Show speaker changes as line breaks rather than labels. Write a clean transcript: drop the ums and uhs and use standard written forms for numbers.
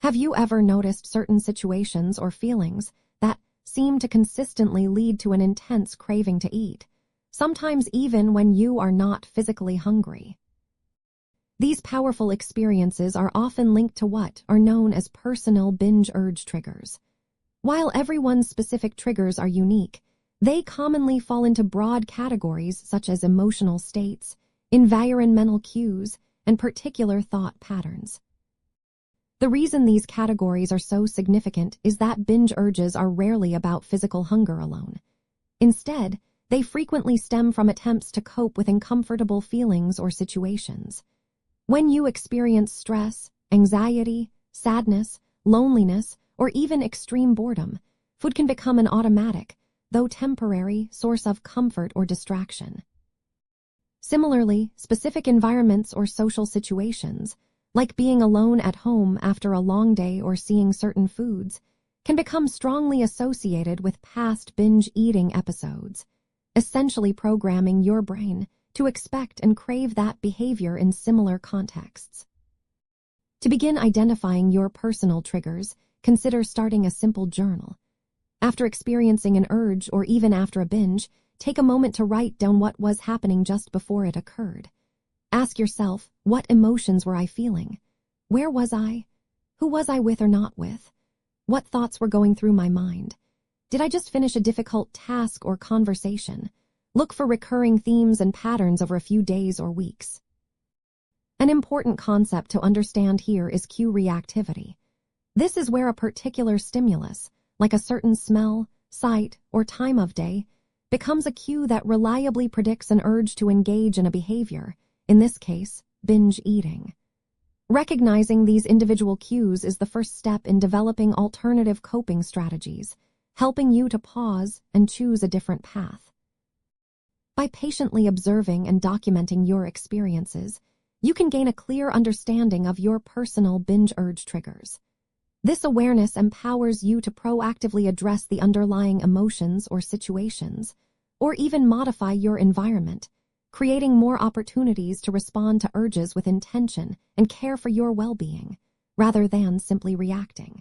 Have you ever noticed certain situations or feelings that seem to consistently lead to an intense craving to eat, sometimes even when you are not physically hungry? These powerful experiences are often linked to what are known as personal binge urge triggers. While everyone's specific triggers are unique, they commonly fall into broad categories such as emotional states, environmental cues, and particular thought patterns. The reason these categories are so significant is that binge urges are rarely about physical hunger alone. Instead, they frequently stem from attempts to cope with uncomfortable feelings or situations. When you experience stress, anxiety, sadness, loneliness, or even extreme boredom, food can become an automatic, though temporary, source of comfort or distraction. Similarly, specific environments or social situations, like being alone at home after a long day or seeing certain foods, can become strongly associated with past binge eating episodes, essentially programming your brain to expect and crave that behavior in similar contexts. To begin identifying your personal triggers, consider starting a simple journal. After experiencing an urge or even after a binge, take a moment to write down what was happening just before it occurred. Ask yourself, what emotions were I feeling? Where was I? Who was I with or not with? What thoughts were going through my mind? Did I just finish a difficult task or conversation? Look for recurring themes and patterns over a few days or weeks. An important concept to understand here is cue reactivity. This is where a particular stimulus, like a certain smell, sight, or time of day, becomes a cue that reliably predicts an urge to engage in a behavior, in this case, binge eating. Recognizing these individual cues is the first step in developing alternative coping strategies, helping you to pause and choose a different path. By patiently observing and documenting your experiences, you can gain a clear understanding of your personal binge urge triggers. This awareness empowers you to proactively address the underlying emotions or situations, or even modify your environment, creating more opportunities to respond to urges with intention and care for your well-being, rather than simply reacting.